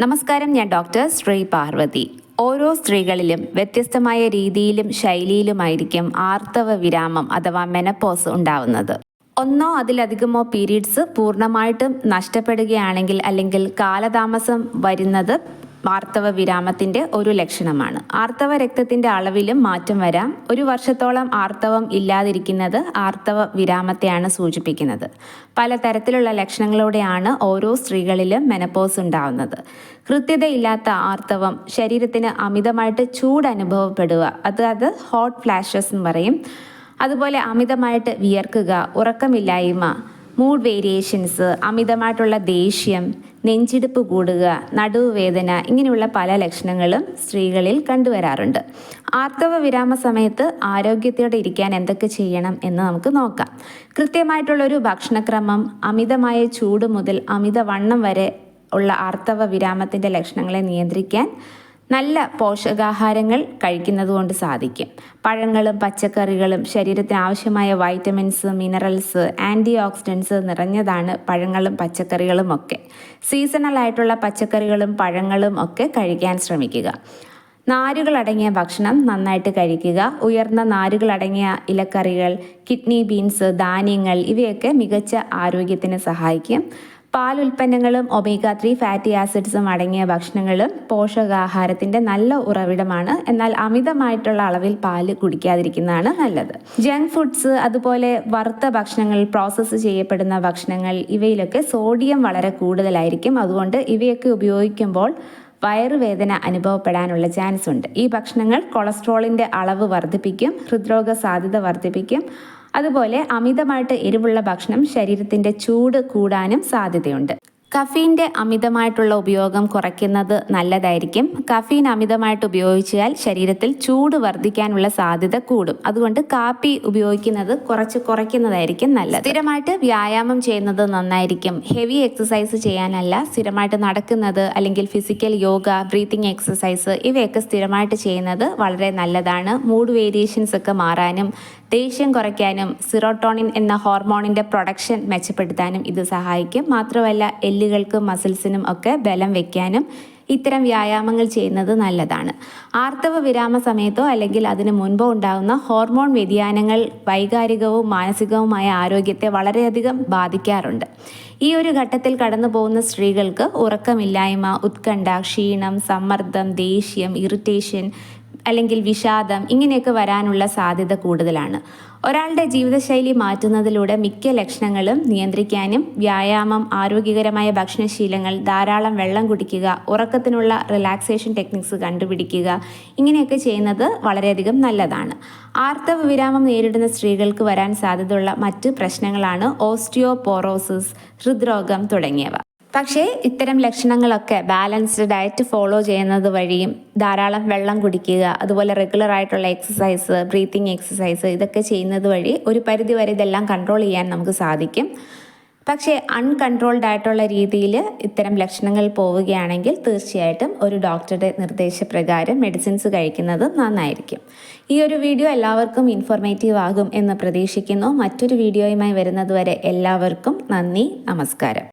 നമസ്കാരം, ഞാൻ ഡോക്ടർ ശ്രീ പാർവതി. ഓരോ സ്ത്രീകളിലും വ്യത്യസ്തമായ രീതിയിലും ശൈലിയിലുമായിരിക്കും ആർത്തവ വിരാമം അഥവാ മെനപ്പോസ് ഉണ്ടാവുന്നത്. ഒന്നോ അതിലധികമോ പീരീഡ്സ് പൂർണ്ണമായിട്ടും നഷ്ടപ്പെടുകയാണെങ്കിൽ അല്ലെങ്കിൽ കാലതാമസം വരുന്നത് ആർത്തവ വിരാമത്തിൻ്റെ ഒരു ലക്ഷണമാണ്. ആർത്തവ രക്തത്തിൻ്റെ അളവിലും മാറ്റം വരാം. ഒരു വർഷത്തോളം ആർത്തവം ഇല്ലാതിരിക്കുന്നത് ആർത്തവ വിരാമത്തെയാണ് സൂചിപ്പിക്കുന്നത്. പലതരത്തിലുള്ള ലക്ഷണങ്ങളോടെയാണ് ഓരോ സ്ത്രീകളിലും മെനപ്പോസ് ഉണ്ടാവുന്നത്. കൃത്യതയില്ലാത്ത ആർത്തവം, ശരീരത്തിന് അമിതമായിട്ട് ചൂട് അനുഭവപ്പെടുക, അത് ഹോട്ട് ഫ്ലാഷസ് എന്ന് പറയും. അതുപോലെ അമിതമായിട്ട് വിയർക്കുക, ഉറക്കമില്ലായ്മ, മൂഡ് വേരിയേഷൻസ്, അമിതമായിട്ടുള്ള ദേഷ്യം, നെഞ്ചിടിപ്പ് കൂടുക, നടുവുവേദന, ഇങ്ങനെയുള്ള പല ലക്ഷണങ്ങളും സ്ത്രീകളിൽ കണ്ടുവരാറുണ്ട്. ആർത്തവ വിരാമ സമയത്ത് ആരോഗ്യത്തോടെ ഇരിക്കാൻ എന്തൊക്കെ ചെയ്യണം എന്ന് നമുക്ക് നോക്കാം. കൃത്യമായിട്ടുള്ളൊരു ഭക്ഷണക്രമം, അമിതമായ ചൂട് മുതൽ അമിതവണ്ണം വരെ ഉള്ള ആർത്തവ വിരാമത്തിൻ്റെ ലക്ഷണങ്ങളെ നിയന്ത്രിക്കാൻ നല്ല പോഷകാഹാരങ്ങൾ കഴിക്കുന്നത് കൊണ്ട് സാധിക്കും. പഴങ്ങളും പച്ചക്കറികളും ശരീരത്തിന് ആവശ്യമായ വൈറ്റമിൻസ്, മിനറൽസ്, ആൻറ്റി ഓക്സിഡൻസ് നിറഞ്ഞതാണ് പഴങ്ങളും പച്ചക്കറികളും ഒക്കെ. സീസണലായിട്ടുള്ള പച്ചക്കറികളും പഴങ്ങളും ഒക്കെ കഴിക്കാൻ ശ്രമിക്കുക. നാരുകളടങ്ങിയ ഭക്ഷണം നന്നായിട്ട് കഴിക്കുക. ഉയർന്ന നാരുകളടങ്ങിയ ഇലക്കറികൾ, കിഡ്നി ബീൻസ്, ധാന്യങ്ങൾ ഇവയൊക്കെ മികച്ച ആരോഗ്യത്തിന് സഹായിക്കും. പാൽ ഉൽപ്പന്നങ്ങളും ഒമേഗ 3 ഫാറ്റി ആസിഡ്സും അടങ്ങിയ ഭക്ഷണങ്ങളും പോഷകാഹാരത്തിൻ്റെ നല്ല ഉറവിടമാണ്. എന്നാൽ അമിതമായിട്ടുള്ള അളവിൽ പാല് കുടിക്കാതിരിക്കുന്നതാണ് നല്ലത്. ജങ്ക് ഫുഡ്സ്, അതുപോലെ വറുത്ത ഭക്ഷണങ്ങൾ, പ്രോസസ്സ് ചെയ്യപ്പെടുന്ന ഭക്ഷണങ്ങൾ ഇവയിലൊക്കെ സോഡിയം വളരെ കൂടുതലായിരിക്കും. അതുകൊണ്ട് ഇവയൊക്കെ ഉപയോഗിക്കുമ്പോൾ വയറുവേദന അനുഭവപ്പെടാനുള്ള ചാൻസ് ഉണ്ട്. ഈ ഭക്ഷണങ്ങൾ കൊളസ്ട്രോളിൻ്റെ അളവ് വർദ്ധിപ്പിക്കും, ഹൃദ്രോഗ സാധ്യത വർദ്ധിപ്പിക്കും. അതുപോലെ അമിതമായിട്ട് എരിവുള്ള ഭക്ഷണം ശരീരത്തിൻ്റെ ചൂട് കൂടാനും സാധ്യതയുണ്ട്. കഫീൻ്റെ അമിതമായിട്ടുള്ള ഉപയോഗം കുറയ്ക്കുന്നത് നല്ലതായിരിക്കും. കഫീൻ അമിതമായിട്ട് ഉപയോഗിച്ചാൽ ശരീരത്തിൽ ചൂട് വർദ്ധിക്കാനുള്ള സാധ്യത കൂടും. അതുകൊണ്ട് കാപ്പി ഉപയോഗിക്കുന്നത് കുറയ്ക്കുന്നതായിരിക്കും നല്ലത്. സ്ഥിരമായിട്ട് വ്യായാമം ചെയ്യുന്നത് നന്നായിരിക്കും. ഹെവി എക്സസൈസ് ചെയ്യാനല്ല, സ്ഥിരമായിട്ട് നടക്കുന്നത് അല്ലെങ്കിൽ ഫിസിക്കൽ യോഗ, ബ്രീത്തിങ് എക്സസൈസ് ഇവയൊക്കെ സ്ഥിരമായിട്ട് ചെയ്യുന്നത് വളരെ നല്ലതാണ്. മൂഡ് വേരിയേഷൻസ് ഒക്കെ മാറാനും ദേഷ്യം കുറയ്ക്കാനും സിറോട്ടോണിൻ എന്ന ഹോർമോണിൻ്റെ പ്രൊഡക്ഷൻ മെച്ചപ്പെടുത്താനും ഇത് സഹായിക്കും. മാത്രമല്ല എല്ലുകൾക്കും മസിൽസിനും ഒക്കെ ബലം വയ്ക്കാനും ഇത്തരം വ്യായാമങ്ങൾ ചെയ്യുന്നത് നല്ലതാണ്. ആർത്തവ വിരാമ സമയത്തോ അല്ലെങ്കിൽ അതിനു മുൻപോ ഉണ്ടാകുന്ന ഹോർമോൺ വ്യതിയാനങ്ങൾ വൈകാരികവും മാനസികവുമായ ആരോഗ്യത്തെ വളരെയധികം ബാധിക്കാറുണ്ട്. ഈ ഒരു ഘട്ടത്തിൽ കടന്നു പോകുന്ന സ്ത്രീകൾക്ക് ഉറക്കമില്ലായ്മ, ഉത്കണ്ഠ, ക്ഷീണം, സമ്മർദ്ദം, ദേഷ്യം, ഇറിറ്റേഷൻ അല്ലെങ്കിൽ വിഷാദം ഇങ്ങനെയൊക്കെ വരാനുള്ള സാധ്യത കൂടുതലാണ്. ഒരാളുടെ ജീവിതശൈലി മാറ്റുന്നതിലൂടെ മിക്ക ലക്ഷണങ്ങളും നിയന്ത്രിക്കാനും വ്യായാമം, ആരോഗ്യകരമായ ഭക്ഷണശീലങ്ങൾ, ധാരാളം വെള്ളം കുടിക്കുക, ഉറക്കത്തിനുള്ള റിലാക്സേഷൻ ടെക്നിക്സ് കണ്ടുപിടിക്കുക ഇങ്ങനെയൊക്കെ ചെയ്യുന്നത് വളരെയധികം നല്ലതാണ്. ആർത്തവ വിരാമം നേരിടുന്ന സ്ത്രീകൾക്ക് വരാൻ സാധ്യതയുള്ള മറ്റ് പ്രശ്നങ്ങളാണ് ഓസ്റ്റിയോപോറോസിസ്, ഹൃദ്രോഗം തുടങ്ങിയവ. പക്ഷേ ഇത്തരം ലക്ഷണങ്ങളൊക്കെ ബാലൻസ്ഡ് ഡയറ്റ് ഫോളോ ചെയ്യുന്നത് വഴിയും ധാരാളം വെള്ളം കുടിക്കുക, അതുപോലെ റെഗുലർ ആയിട്ടുള്ള എക്സസൈസ്, ബ്രീത്തിങ് എക്സസൈസ് ഇതൊക്കെ ചെയ്യുന്നത് വഴി ഒരു പരിധി വരെ ഇതെല്ലാം കൺട്രോൾ ചെയ്യാൻ നമുക്ക് സാധിക്കും. പക്ഷേ അൺകൺട്രോൾഡ് ആയിട്ടുള്ള രീതിയിൽ ഇത്തരം ലക്ഷണങ്ങൾ പോവുകയാണെങ്കിൽ തീർച്ചയായിട്ടും ഒരു ഡോക്ടറുടെ നിർദ്ദേശപ്രകാരം മെഡിസിൻസ് കഴിക്കുന്നത് നന്നായിരിക്കും. ഈ ഒരു വീഡിയോ എല്ലാവർക്കും ഇൻഫോർമേറ്റീവ് ആകും എന്ന് പ്രതീക്ഷിക്കുന്നു. മറ്റൊരു വീഡിയോയുമായി വരുന്നതുവരെ എല്ലാവർക്കും നന്ദി, നമസ്കാരം.